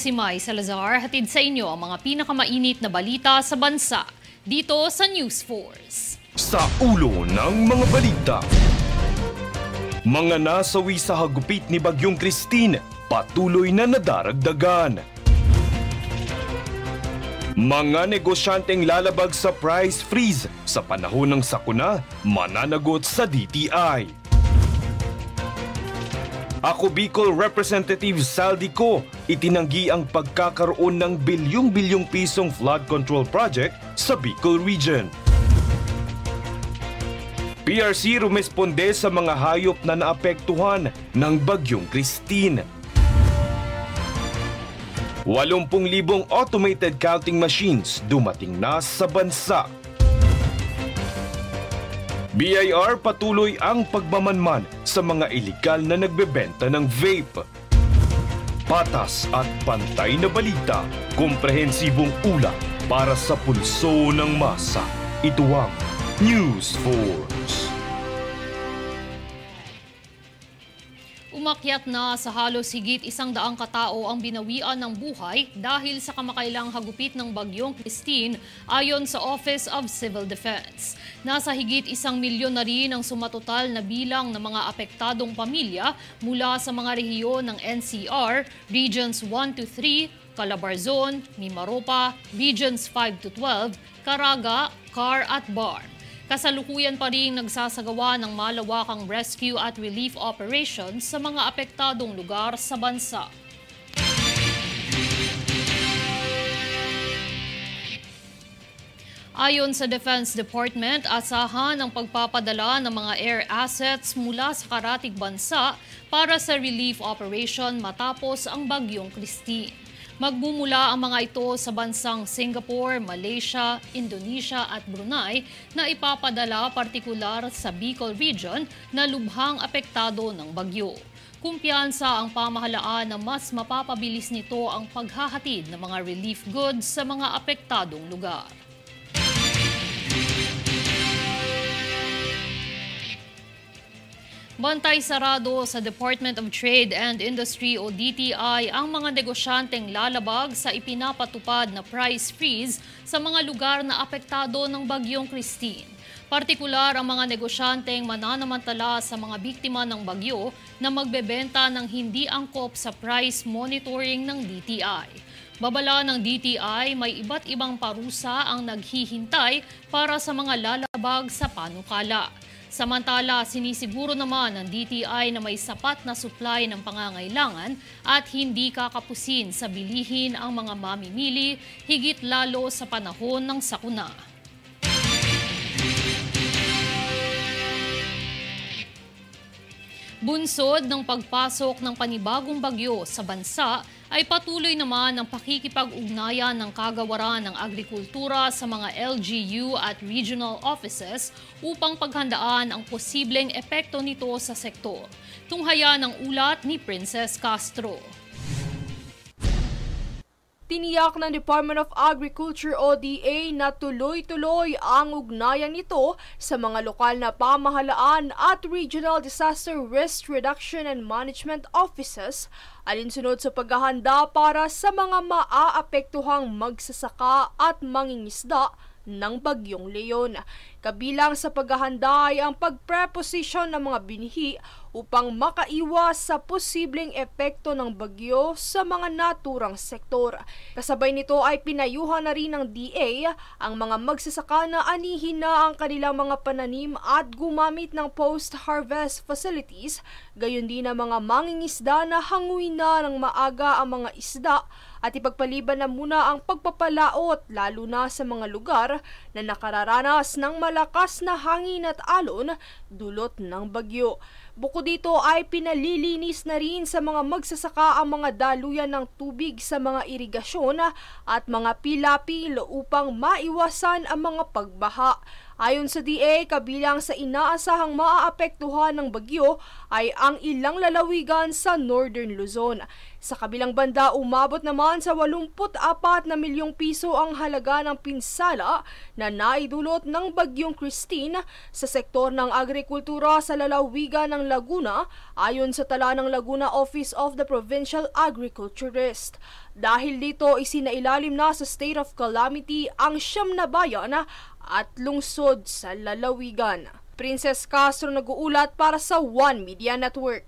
si Mai Salazar, hatid sa inyo ang mga pinakamainit na balita sa bansa dito sa News Force. Sa ulo ng mga balita, mga nasawi sa hagupit ni Bagyong Christine, patuloy na nadaragdagan. Mga negosyanteng lalabag sa price freeze sa panahon ng sakuna, mananagot sa DTI. Ako Bicol Representative Saldico, itinanggi ang pagkakaroon ng bilyong-bilyong pisong flood control project sa Bicol Region. PRC rumesponde sa mga hayop na naapektuhan ng Bagyong Christine. 80,000 automated counting machines dumating na sa bansa. BIR patuloy ang pagmamanman sa mga ilegal na nagbebenta ng vape. Patas at pantay na balita, komprehensibong ulat para sa pulso ng masa. Ito ang News Force. Umakyat na sa halos higit 100 katao ang binawian ng buhay dahil sa kamakailang hagupit ng Bagyong Christine ayon sa Office of Civil Defense. Nasa higit 1 milyon na rin ang sumatotal na bilang ng mga apektadong pamilya mula sa mga rehiyon ng NCR, Regions 1 to 3, Calabarzon, Mimaropa, Regions 5 to 12, Caraga, Car at Bar. Kasalukuyan pa rin nagsasagawa ng malawakang rescue at relief operations sa mga apektadong lugar sa bansa. Ayon sa Defense Department, asahan ang pagpapadala ng mga air assets mula sa karatig bansa para sa relief operation matapos ang Bagyong Christine. Magmumula ang mga ito sa bansang Singapore, Malaysia, Indonesia at Brunei na ipapadala partikular sa Bicol Region na lubhang apektado ng bagyo. Kumpiyansa ang pamahalaan na mas mapapabilis nito ang paghahatid ng mga relief goods sa mga apektadong lugar. Bantay sarado sa Department of Trade and Industry o DTI ang mga negosyanteng lalabag sa ipinapatupad na price freeze sa mga lugar na apektado ng Bagyong Christine. Partikular ang mga negosyanteng mananamantala sa mga biktima ng bagyo na magbebenta ng hindi angkop sa price monitoring ng DTI. Babala ng DTI, may iba't ibang parusa ang naghihintay para sa mga lalabag sa panukala. Samantala, sinisiguro naman ng DTI na may sapat na supply ng pangangailangan at hindi kakapusin sa bilihin ang mga mamimili, higit lalo sa panahon ng sakuna. Bunsod ng pagpasok ng panibagong bagyo sa bansa ay patuloy naman ang pakikipag-ugnayan ng kagawaran ng agrikultura sa mga LGU at regional offices upang paghandaan ang posibleng epekto nito sa sektor. Tunghaya ng ulat ni Princess Castro. Tiniyak ng Department of Agriculture o DA na tuloy-tuloy ang ugnayan nito sa mga lokal na pamahalaan at Regional Disaster Risk Reduction and Management Offices alinsunod sa paghahanda para sa mga maaapektuhang magsasaka at mangingisda ng Bagyong Leon. Kabilang sa paghahanda ay ang pagpreposisyon ng mga binhi upang makaiwas sa posibleng epekto ng bagyo sa mga naturang sektor. Kasabay nito ay pinayuhan na rin ng DA ang mga magsasaka na anihin na ang kanilang mga pananim at gumamit ng post-harvest facilities, gayon din ang mga mangingisda na hanguin na ng maaga ang mga isda at ipagpaliban na muna ang pagpapalaot lalo na sa mga lugar na nakararanas ng malakas na hangin at alon dulot ng bagyo. Bukod dito ay pinalilinis na rin sa mga magsasaka ang mga daluyan ng tubig sa mga irigasyon at mga pilapil upang maiwasan ang mga pagbaha. Ayon sa DA, kabilang sa inaasahang maaapektuhan ng bagyo ay ang ilang lalawigan sa Northern Luzon. Sa kabilang banda, umabot naman sa 84 na milyong piso ang halaga ng pinsala na naidulot ng bagyong Christine sa sektor ng agrikultura sa lalawigan ng Laguna, ayon sa tala ng Laguna Office of the Provincial Agriculturist. Dahil dito, isinailalim na sa state of calamity ang 9 na bayan at lungsod sa lalawigan. Princess Castro nag-uulat para sa One Media Network.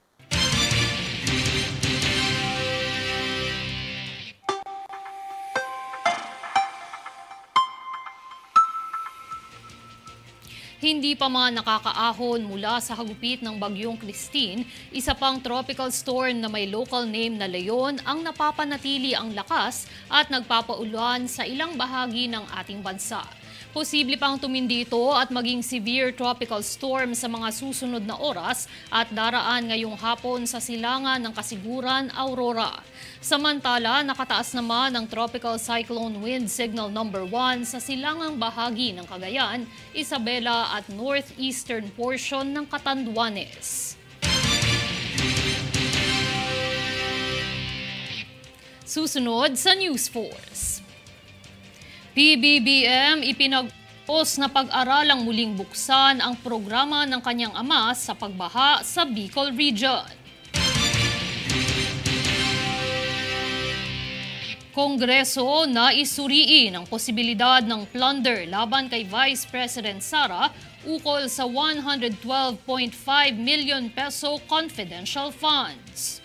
Hindi pa man nakakaahon mula sa hagupit ng bagyong Christine, isa pang tropical storm na may local name na Leon ang napapanatili ang lakas at nagpapaulan sa ilang bahagi ng ating bansa. Posible pang tumindi ito at maging severe tropical storm sa mga susunod na oras at daraan ngayong hapon sa silangan ng Kasiguran, Aurora. Samantala, nakataas naman ang tropical cyclone wind signal number 1 sa silangang bahagi ng Cagayan, Isabela at northeastern portion ng Catanduanes. Susunod sa News Force. PBBM ipinag-utos na pag-aralang muling buksan ang programa ng kanyang ama sa pagbaha sa Bicol Region. Kongreso na isuriin ang posibilidad ng plunder laban kay Vice President Sara ukol sa 112.5 million peso confidential funds.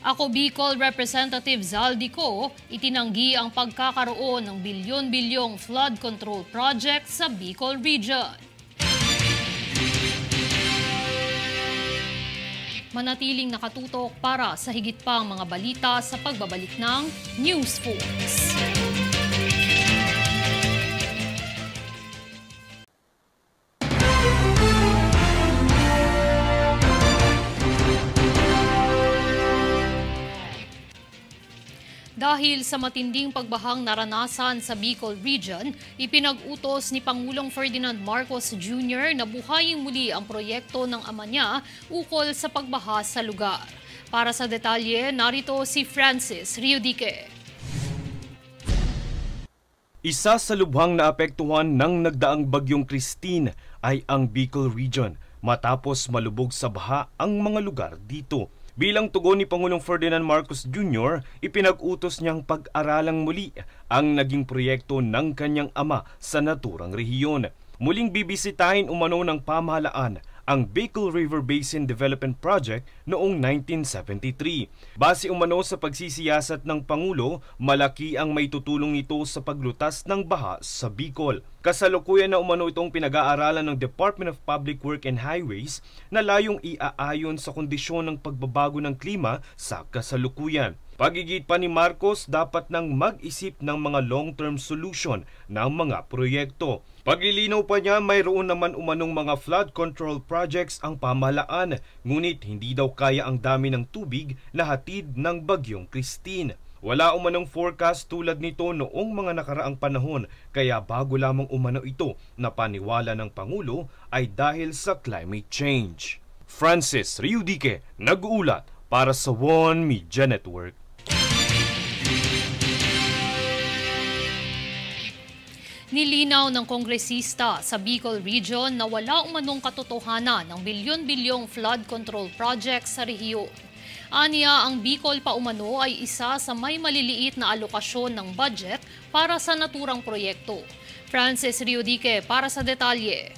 Ako Bicol Representative Zaldico, itinanggi ang pagkakaroon ng bilyon-bilyong flood control project sa Bicol Region. Manatiling nakatutok para sa higit pang mga balita sa pagbabalik ng News Force. Dahil sa matinding pagbahang naranasan sa Bicol Region, ipinag-utos ni Pangulong Ferdinand Marcos Jr. na buhayin muli ang proyekto ng ama niya ukol sa pagbaha sa lugar. Para sa detalye, narito si Francis Riudique. Isa sa lubhang naapektuhan ng nagdaang bagyong Christine ay ang Bicol Region matapos malubog sa baha ang mga lugar dito. Bilang tugon ni Pangulong Ferdinand Marcos Jr., ipinag-utos niyang pag-aralang muli ang naging proyekto ng kanyang ama sa naturang rehiyon. Muling bibisitahin umano ng pamahalaan ang Bicol River Basin Development Project noong 1973. Base umano sa pagsisiyasat ng Pangulo, malaki ang maitutulong nito sa paglutas ng baha sa Bicol. Kasalukuyan na umano itong pinag-aaralan ng Department of Public Works and Highways na layong iaayon sa kondisyon ng pagbabago ng klima sa kasalukuyan. Pagigit pa ni Marcos, dapat nang mag-isip ng mga long-term solution ng mga proyekto. Paglilinaw pa niya, mayroon naman umanong mga flood control projects ang pamahalaan, ngunit hindi daw kaya ang dami ng tubig na hatid ng bagyong Christine. Wala umanong forecast tulad nito noong mga nakaraang panahon, kaya bago lamang umano ito na paniwala ng Pangulo ay dahil sa climate change. Francis Riudique, nag-uulat para sa One Media Network. Nilinaw ng kongresista sa Bicol Region na wala umanong katotohanan ng bilyon-bilyong flood control project sa rehiyon. Aniya, ang Bicol pa umano ay isa sa may maliliit na alokasyon ng budget para sa naturang proyekto. Francis Riudique para sa detalye.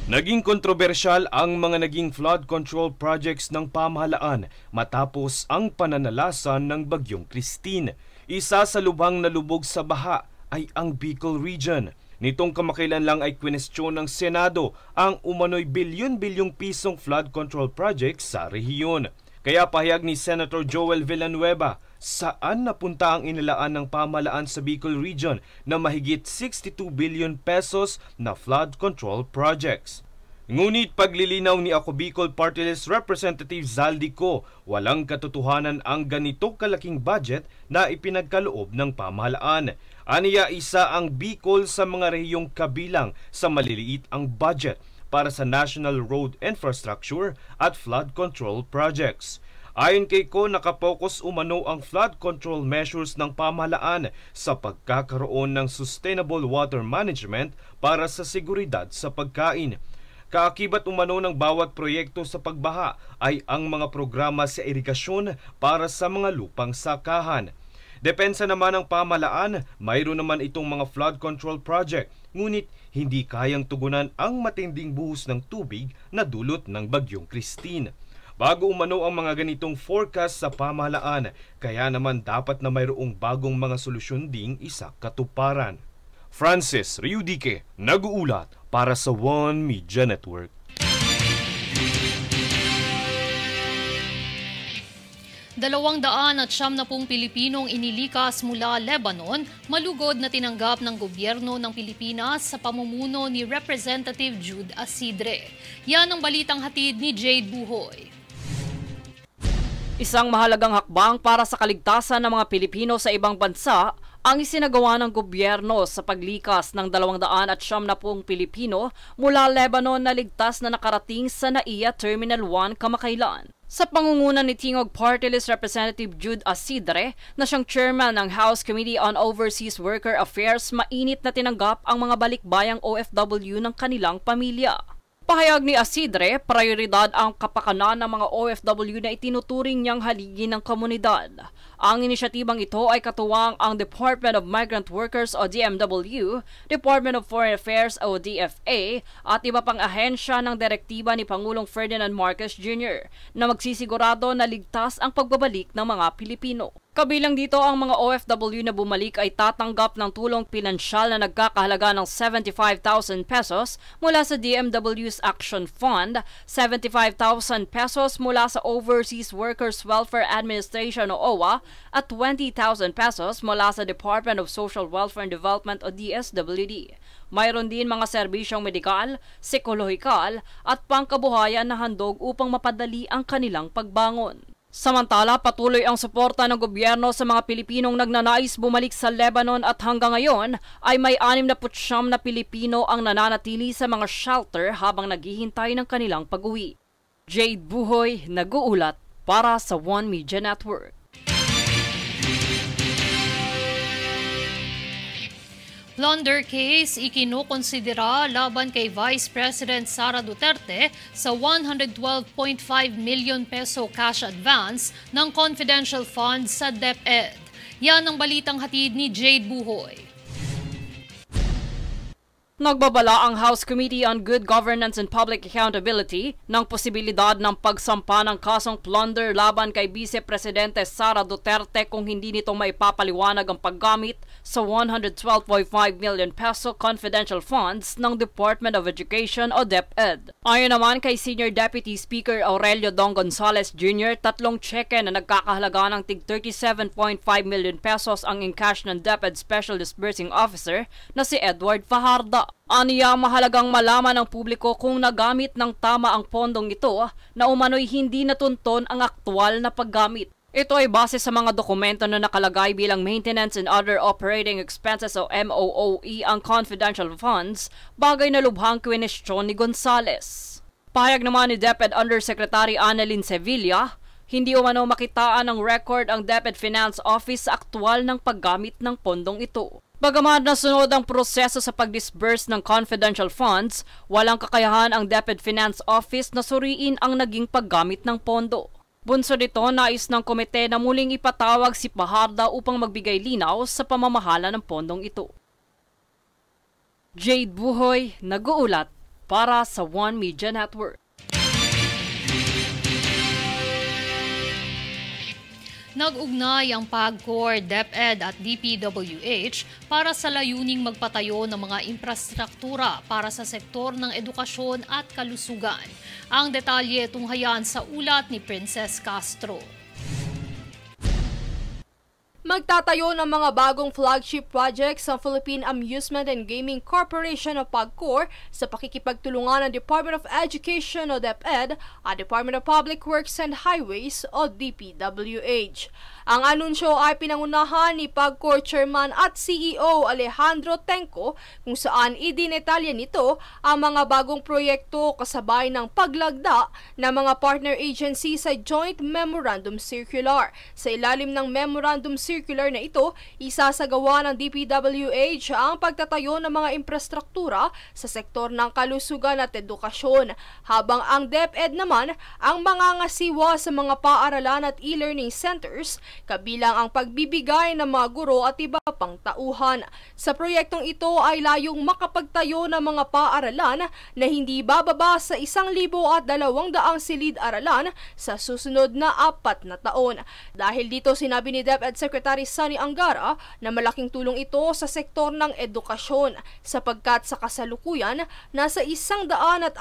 Naging kontrobersyal ang mga naging flood control projects ng pamahalaan matapos ang pananalasan ng bagyong Christine. Isa sa lubhang nalubog sa baha ay ang Bicol Region. Nitong kamakailan lang ay kwinestyon ng Senado ang umano'y bilyon-bilyong pisong flood control project sa rehiyon. Kaya pahayag ni Senator Joel Villanueva, saan napunta ang inilaan ng pamahalaan sa Bicol Region na mahigit 62 billion pesos na flood control projects. Ngunit paglilinaw ni Ako Bicol Party List Representative Zaldico, walang katotohanan ang ganito kalaking budget na ipinagkaloob ng pamahalaan. Aniya isa ang Bicol sa mga rehiyong kabilang sa maliliit ang budget para sa National Road Infrastructure at Flood Control Projects. Ayon kay Ko, nakapokus umano ang flood control measures ng pamahalaan sa pagkakaroon ng sustainable water management para sa seguridad sa pagkain. Kaakibat umano ng bawat proyekto sa pagbaha ay ang mga programa sa irigasyon para sa mga lupang sakahan. Depensa naman ng pamahalaan, mayroon naman itong mga flood control project, ngunit hindi kayang tugunan ang matinding buhos ng tubig na dulot ng Bagyong Christine. Bago umano ang mga ganitong forecast sa pamahalaan, kaya naman dapat na mayroong bagong mga solusyon ding isa katuparan. Francis Riudique, nag-uulat para sa One Media Network. Dalawang-daan at 70 Pilipinong inilikas mula Lebanon, malugod na tinanggap ng gobyerno ng Pilipinas sa pamumuno ni Representative Jude Asidre. Yan ang balitang hatid ni Jade Buhoy. Isang mahalagang hakbang para sa kaligtasan ng mga Pilipino sa ibang bansa ang isinagawa ng gobyerno sa paglikas ng 270 Pilipino mula Lebanon na ligtas na nakarating sa NAIA Terminal 1 kamakailan. Sa pangunguna ni Tingog Party List Representative Jude Asidre na siyang chairman ng House Committee on Overseas Worker Affairs, mainit na tinanggap ang mga balikbayang OFW ng kanilang pamilya. Pahayag ni Asidre, prioridad ang kapakanan ng mga OFW na itinuturing niyang haligi ng komunidad. Ang inisyatibang ito ay katuwang ang Department of Migrant Workers o DMW, Department of Foreign Affairs o DFA at iba pang ahensya ng direktiba ni Pangulong Ferdinand Marcos Jr. na magsisigurado na ligtas ang pagbabalik ng mga Pilipino. Kabilang dito ang mga OFW na bumalik ay tatanggap ng tulong pinansyal na nagkakahalaga ng 75,000 pesos mula sa DMW's Action Fund, 75,000 pesos mula sa Overseas Workers Welfare Administration o OWA at 20,000 pesos mula sa Department of Social Welfare and Development o DSWD. Mayroon din mga serbisyong medikal, psikolohikal at pangkabuhayan na handog upang mapadali ang kanilang pagbangon. Samantala, patuloy ang suporta ng gobyerno sa mga Pilipinong nagnanais bumalik sa Lebanon at hanggang ngayon ay may 69 na Pilipino ang nananatili sa mga shelter habang naghihintay ng kanilang pag-uwi. Jade Buhoy, nag-uulat para sa One Media Network. Plunder case ikinukonsidera laban kay Vice President Sara Duterte sa 112.5 million peso cash advance ng confidential funds sa DepEd. Yan ang balitang hatid ni Jade Buhoy. Nagbabala ang House Committee on Good Governance and Public Accountability ng posibilidad ng pagsampa ng kasong plunder laban kay Vice Presidente Sara Duterte kung hindi nito maipapaliwanag ang paggamit sa 112.5 million peso confidential funds ng Department of Education o DepEd. Ayon naman kay Senior Deputy Speaker Aurelio Dong Gonzales Jr., 3 tseke na nagkakahalaga ng tig 37.5 million pesos ang in-cash ng DepEd Special Disbursing Officer na si Edward Fajarda. Aniya, mahalagang malaman ng publiko kung nagamit ng tama ang pondong ito na umano'y hindi natunton ang aktwal na paggamit. Ito ay base sa mga dokumento na nakalagay bilang Maintenance and Other Operating Expenses o MOOE ang confidential funds, bagay na lubhang kwinestyon ni Gonzales. Pahayag naman ni DepEd Undersecretary Annalyn Sevilla, hindi umano makitaan ng record ang DepEd Finance Office sa aktwal ng paggamit ng pondong ito. Bagaman nasunod ang proseso sa pag-disburse ng confidential funds, walang kakayahan ang DepEd Finance Office na suriin ang naging paggamit ng pondo. Bunso nito, nais ng komite na muling ipatawag si Fajarda upang magbigay linaw sa pamamahala ng pondong ito. Jade Buhoy, nag-uulat para sa One Media Network. Nag-ugnay ang PAGCOR, DepEd at DPWH para sa layuning magpatayo ng mga infrastruktura para sa sektor ng edukasyon at kalusugan. Ang detalye tunghayan sa ulat ni Princess Castro. Magtatayo ng mga bagong flagship projects sa Philippine Amusement and Gaming Corporation o PAGCOR sa pakikipagtulungan ng Department of Education o DepEd at Department of Public Works and Highways o DPWH. Ang anunsyo ay pinangunahan ni PAGCOR Chairman at CEO Alejandro Tenco kung saan idinetalya nito ang mga bagong proyekto kasabay ng paglagda ng mga partner agency sa Joint Memorandum Circular. Sa ilalim ng Memorandum Circular na ito, isasagawa ng DPWH ang pagtatayo ng mga infrastruktura sa sektor ng kalusugan at edukasyon, habang ang DepEd naman ang mangangasiwa sa mga paaralan at e-learning centers, kabilang ang pagbibigay ng mga guro at iba pang tauhan. Sa proyektong ito ay layong makapagtayo ng mga paaralan na hindi bababa sa 1,200 silid-aralan sa susunod na 4 na taon. Dahil dito sinabi ni DepEd Secretary Sunny Angara na malaking tulong ito sa sektor ng edukasyon sapagkat sa kasalukuyan nasa 165,000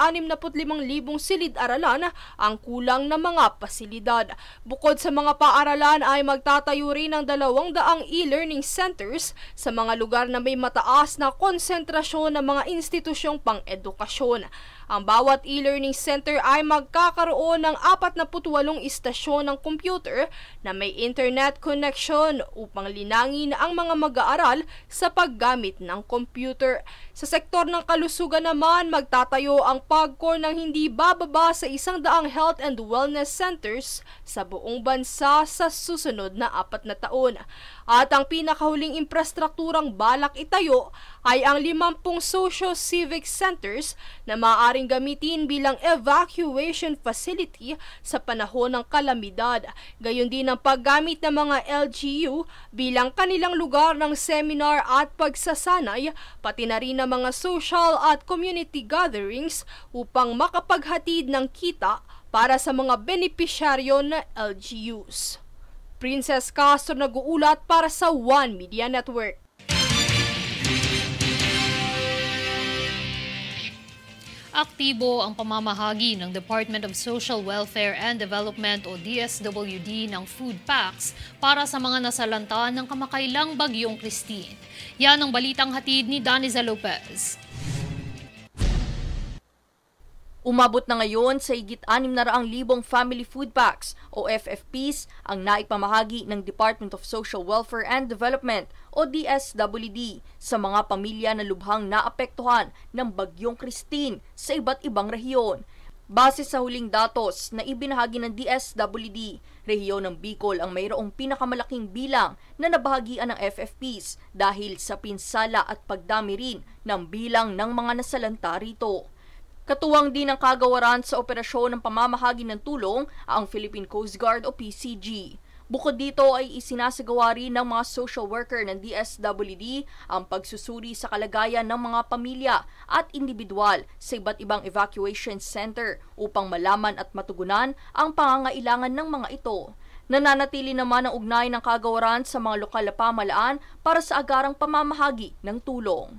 silid-aralan ang kulang na mga pasilidad. Bukod sa mga paaralan ay magtatayo rin ng 200 e-learning centers sa mga lugar na may mataas na konsentrasyon ng mga institusyong pang-edukasyon. Ang bawat e-learning center ay magkakaroon ng 48 istasyon ng computer na may internet connection upang linangin ang mga mag-aaral sa paggamit ng computer. Sa sektor ng kalusugan naman, magtatayo ang PAGCOR ng hindi bababa sa 100 health and wellness centers sa buong bansa sa susunod na 4 na taon. At ang pinakahuling infrastrukturang balak itayo ay ang 50 socio-civic centers na maaaring gamitin bilang evacuation facility sa panahon ng kalamidad. Gayon din ang paggamit ng mga LGU bilang kanilang lugar ng seminar at pagsasanay, pati na rin ng mga social at community gatherings upang makapaghatid ng kita para sa mga benepisyaryo na LGUs. Princess Castro nag-uulat para sa One Media Network. Aktibo ang pamamahagi ng Department of Social Welfare and Development o DSWD ng food packs para sa mga nasalanta ng kamakailang bagyong Christine. Yan ang balitang hatid ni Daniza Lopez. Umabot na ngayon sa higit 600,000 family food packs o FFPs ang naipamahagi ng Department of Social Welfare and Development o DSWD sa mga pamilya na lubhang naapektuhan ng Bagyong Christine sa iba't ibang rehiyon. Base sa huling datos na ibinahagi ng DSWD, rehiyon ng Bicol ang mayroong pinakamalaking bilang na nabahagian ng FFPs dahil sa pinsala at pagdami rin ng bilang ng mga nasalanta rito. Katuwang din ang kagawaran sa operasyon ng pamamahagi ng tulong ang Philippine Coast Guard o PCG. Bukod dito ay isinasagawa rin ng mga social worker ng DSWD ang pagsusuri sa kalagayan ng mga pamilya at individual sa iba't ibang evacuation center upang malaman at matugunan ang pangangailangan ng mga ito. Nananatili naman ang ugnay ng kagawaran sa mga lokal na pamahalaan para sa agarang pamamahagi ng tulong.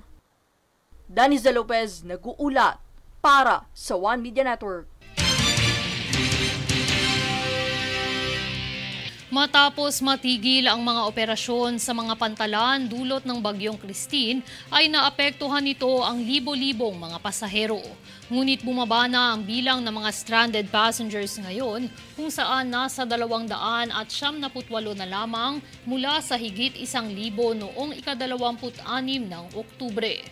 Daniza Lopez nag-uulat para sa One Media Network. Matapos matigil ang mga operasyon sa mga pantalan dulot ng Bagyong Christine, ay naapektuhan nito ang libo-libong mga pasahero. Ngunit bumaba na ang bilang ng mga stranded passengers ngayon kung saan nasa 278 na lamang mula sa higit 1,000 noong ika-26 ng Oktubre.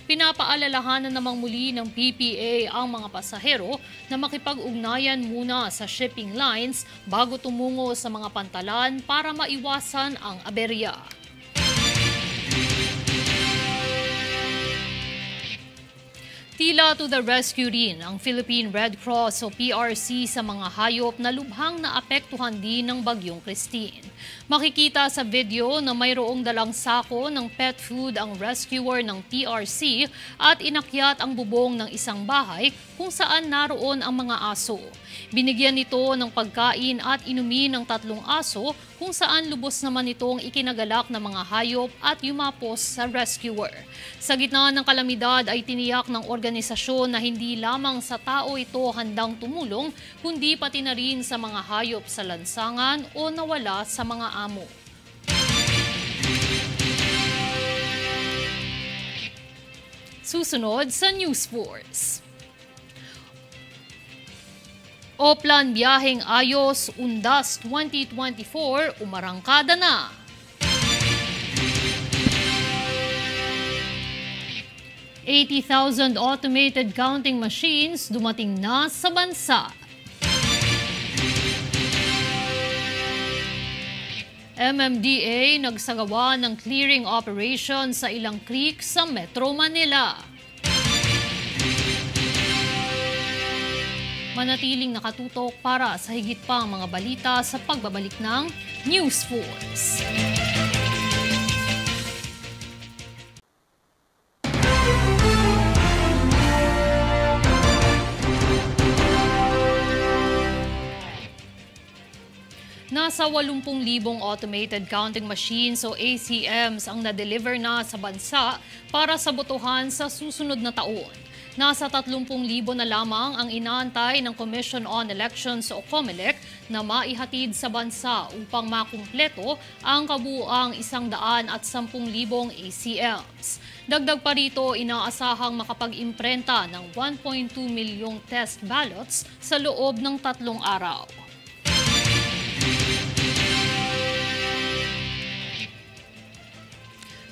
Pinapaalalahanan namang muli ng PPA ang mga pasahero na makipag-ugnayan muna sa shipping lines bago tumungo sa mga pantalan para maiwasan ang aberya. Tila to the rescue rin ang Philippine Red Cross o PRC sa mga hayop na lubhang naapektuhan din ng Bagyong Christine. Makikita sa video na mayroong dalang sako ng pet food ang rescuer ng PRC at inakyat ang bubong ng isang bahay kung saan naroon ang mga aso. Binigyan nito ng pagkain at inumin ng 3 aso kung saan lubos naman itong ikinagalak ng mga hayop at yumapos sa rescuer. Sa gitna ng kalamidad ay tiniyak ng organisasyon na hindi lamang sa tao ito handang tumulong, kundi pati na rin sa mga hayop sa lansangan o nawala sa mga amo. Susunod sa News Force. Oplan Biyaheng Ayos Undas 2024 umarangkada na. $80,000 automated counting machines dumating na sa bansa. MMDA nagsagawa ng clearing operation sa ilang creek sa Metro Manila. Manatiling nakatutok para sa higit pang mga balita sa pagbabalik ng News Force. Nasa 80,000 automated counting machines o ACMs ang na-deliver na sa bansa para sa botohan sa susunod na taon. Nasa 30,000 na lamang ang inaantay ng Commission on Elections o COMELEC na maihatid sa bansa upang makumpleto ang kabuuang 110,000 ACMs. Dagdag pa rito, inaasahang makapag-imprenta ng 1.2 milyong test ballots sa loob ng 3 araw.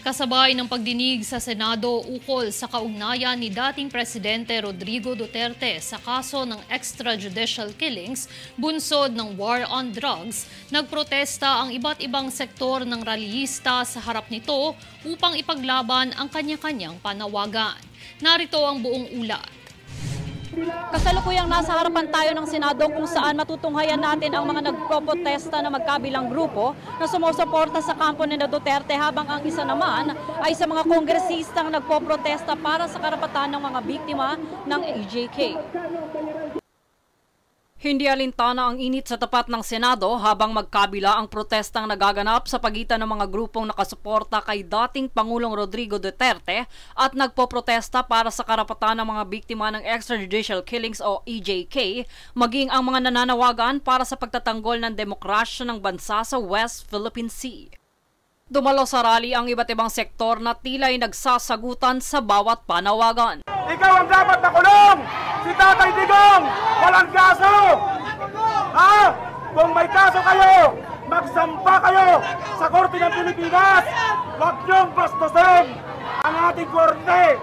Kasabay ng pagdinig sa Senado ukol sa kaugnayan ni dating Presidente Rodrigo Duterte sa kaso ng extrajudicial killings bunsod ng war on drugs, nagprotesta ang iba't ibang sektor ng rallyista sa harap nito upang ipaglaban ang kanya-kanyang panawagan. Narito ang buong ulat. Kasalukuyang nasa harapan tayo ng Senado kung saan matutunghayan natin ang mga nagpoprotesta na magkabilang grupo na sumusuporta sa kampo ni Duterte habang ang isa naman ay sa mga kongresistang nagpoprotesta para sa karapatan ng mga biktima ng EJK. Hindi alintana ang init sa tapat ng Senado habang magkabila ang protestang nagaganap sa pagitan ng mga grupong nakasuporta kay dating Pangulong Rodrigo Duterte at nagpoprotesta para sa karapatan ng mga biktima ng extrajudicial killings o EJK, maging ang mga nananawagan para sa pagtatanggol ng demokrasya ng bansa sa West Philippine Sea. Dumalo sa rally ang iba't ibang sektor na tila'y nagsasagutan sa bawat panawagan. Ikaw ang dapat nakulong! Si Tatay Digong! Walang kaso! Ha? Kung may kaso kayo, magsampa kayo sa Korte ng Pilipinas! Huwag niyong bastusin ang ating korte!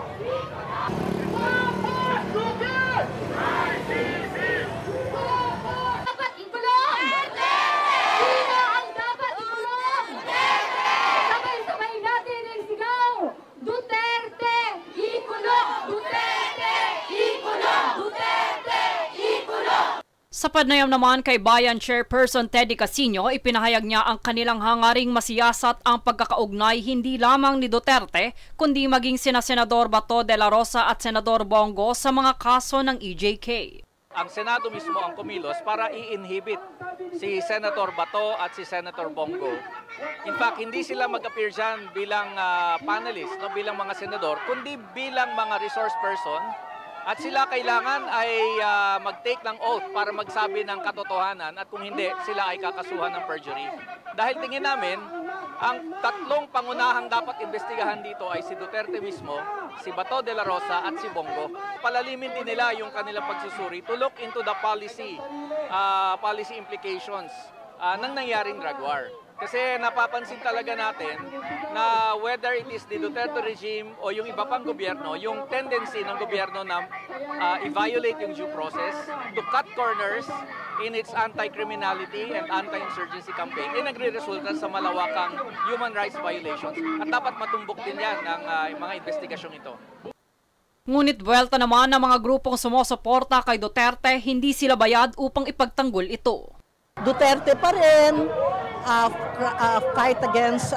Sa panayam naman kay Bayan Chairperson Teddy Casino, ipinahayag niya ang kanilang hangaring masiyasat ang pagkakaugnay hindi lamang ni Duterte, kundi maging sina Senador Bato de la Rosa at Senador Bongo sa mga kaso ng EJK. Ang Senado mismo ang kumilos para i-inhibit si Senator Bato at si Senator Bongo. In fact, hindi sila mag-appear dyan bilang panelist, no, bilang mga senador, kundi bilang mga resource person. At sila kailangan ay mag-take ng oath para magsabi ng katotohanan at kung hindi, sila ay kakasuhan ng perjury. Dahil tingin namin, ang tatlong pangunahang dapat investigahan dito ay si Duterte mismo, si Bato de la Rosa at si Bongo. Palalimin din nila yung kanilang pagsusuri to look into the policy implications ng nangyaring drug war. Kasi napapansin talaga natin na whether it is the Duterte regime o yung iba pang gobyerno, yung tendency ng gobyerno na i-violate yung due process, to cut corners in its anti-criminality and anti-insurgency campaign, ay nagre-resulta sa malawakang human rights violations. At dapat matumbok din yan ng mga investigasyong ito. Ngunit buwelta naman ng mga grupong sumusuporta kay Duterte, hindi sila bayad upang ipagtanggol ito. Duterte pa rin, fight against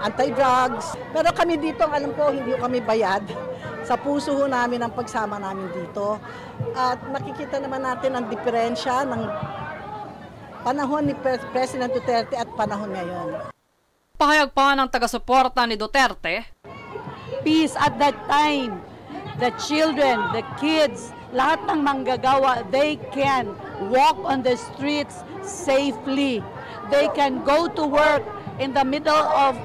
anti-drugs. Pero kami dito, alam ko, hindi kami bayad. Sa puso namin ang pagsama namin dito. At makikita naman natin ang diferensya ng panahon ni President Duterte at panahon ngayon. Pahayag pa ng taga-suporta ni Duterte, peace at that time. The children, the kids, lahat ng manggagawa, they can walk on the streets safely. They can go to work in the middle of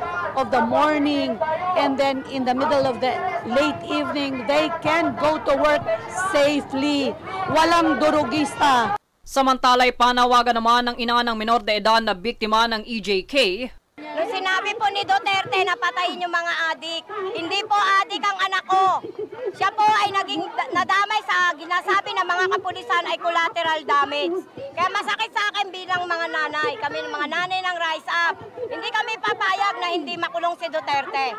the morning and then in the middle of the late evening, they can go to work safely. Walang durugista. Samantala'y panawagan naman ng ina ng menor de edad na biktima ng EJK. Nung sinabi po ni Duterte na patayin yung mga adik, hindi po adik ang anak ko. Siya po ay naging nadamay sa ginasabi ng mga kapulisan ay collateral damage. Kaya masakit sa akin bilang mga nanay, kami ng mga nanay ng Rise Up. Hindi kami papayag na hindi makulong si Duterte.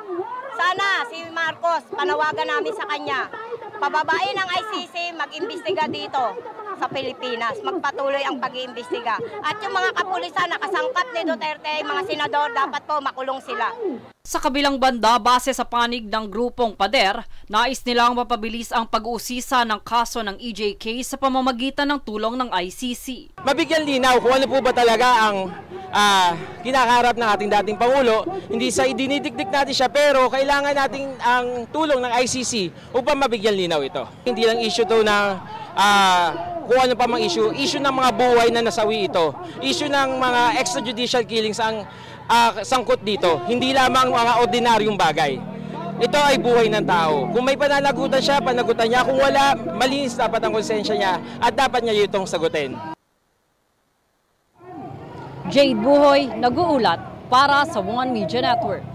Sana si Marcos, panawagan namin sa kanya, pababain ng ICC, mag-imbestiga dito sa Pilipinas, magpatuloy ang pag-iimbestiga. At yung mga kapulisan na kasangkap ni Duterte, mga senador, dapat po makulong sila. Sa kabilang banda, base sa panig ng grupong Pader, nais nilang mapabilis ang pag-uusisa ng kaso ng EJK sa pamamagitan ng tulong ng ICC. Mabigyan linaw kung ano po ba talaga ang kinakaharap ng ating dating Pangulo. Hindi sa idinidikdik natin siya, pero kailangan natin ang tulong ng ICC upang mabigyan linaw ito. Hindi lang issue to na kung ano pa mang issue ng mga buhay na nasawi ito. Issue ng mga extrajudicial killings ang sangkot dito. Hindi lamang mga ordinaryong bagay. Ito ay buhay ng tao. Kung may pananagutan siya, panagutan niya. Kung wala, malinis dapat ang konsensya niya at dapat niya itong sagutin. Jade Buhoy, nag-uulat para sa One Media Network.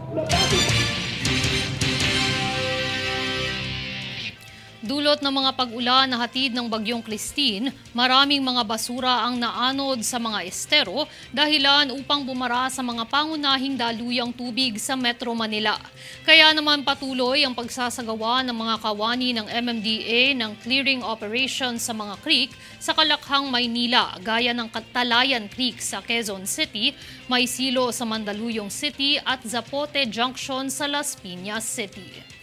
Dulot ng mga pag-ulan na hatid ng Bagyong Christine, maraming mga basura ang naanod sa mga estero dahilan upang bumara sa mga pangunahing daluyang tubig sa Metro Manila. Kaya naman patuloy ang pagsasagawa ng mga kawani ng MMDA ng clearing operation sa mga creek sa Kalakhang, Maynila, gaya ng Talayan Creek sa Quezon City, Maysilo sa Mandaluyong City at Zapote Junction sa Las Piñas City.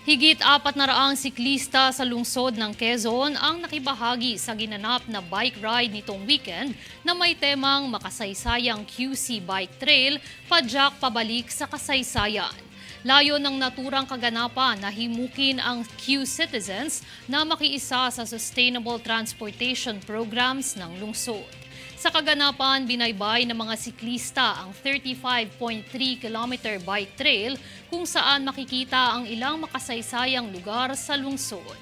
Higit 400 siklista sa lungsod ng Quezon ang nakibahagi sa ginanap na bike ride nitong weekend na may temang makasaysayang QC Bike Trail, padyak pabalik sa kasaysayan. Layo ng naturang kaganapan na himukin ang Q-citizens na makiisa sa sustainable transportation programs ng lungsod. Sa kaganapan, binaybay ng mga siklista ang 35.3-kilometer bike trail kung saan makikita ang ilang makasaysayang lugar sa lungsod.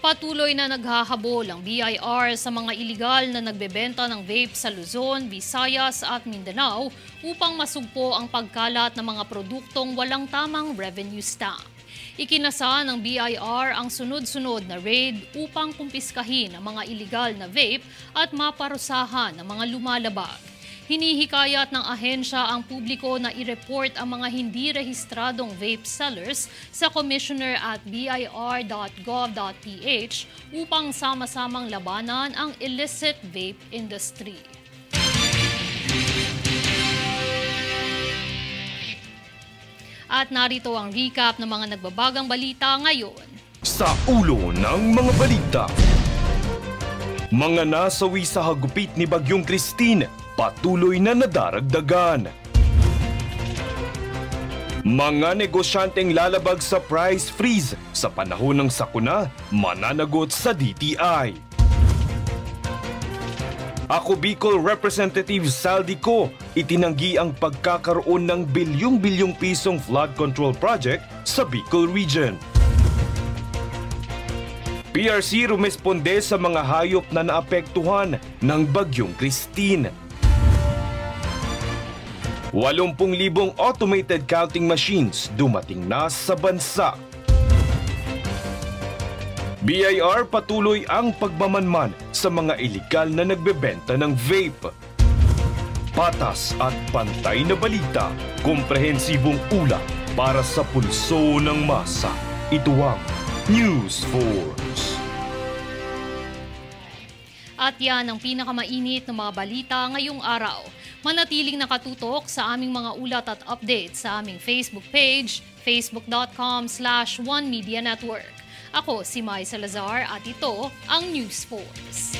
Patuloy na naghahabol ang BIR sa mga iligal na nagbebenta ng vape sa Luzon, Visayas at Mindanao upang masugpo ang pagkalat ng mga produktong walang tamang revenue stamp. Ikinasa ng BIR ang sunod-sunod na raid upang kumpiskahin ang mga iligal na vape at maparusahan ang mga lumalabag. Hinihikayat ng ahensya ang publiko na i-report ang mga hindi rehistradong vape sellers sa commissioner@bir.gov.ph upang sama-samang labanan ang illicit vape industry. At narito ang recap ng mga nagbabagang balita ngayon. Sa ulo ng mga balita. Mga nasawi sa hagupit ni Bagyong Christine, patuloy na nadaragdagan. Mga negosyanteng lalabag sa price freeze sa panahon ng sakuna, mananagot sa DTI. Ako Bicol Representative Saldico, itinanggi ang pagkakaroon ng bilyong-bilyong pisong flood control project sa Bicol Region. PRC rumesponde sa mga hayop na naapektuhan ng Bagyong Christine. 80,000 automated counting machines dumating na sa bansa. BIR patuloy ang pagmamanman sa mga iligal na nagbebenta ng vape. Patas at pantay na balita, komprehensibong ulat para sa pulso ng masa. Ito ang News Force. At yan ang pinakamainit na mga balita ngayong araw. Manatiling nakatutok sa aming mga ulat at updates sa aming Facebook page, facebook.com/OneMediaNetwork. Ako si Mai Salazar at ito ang News Force.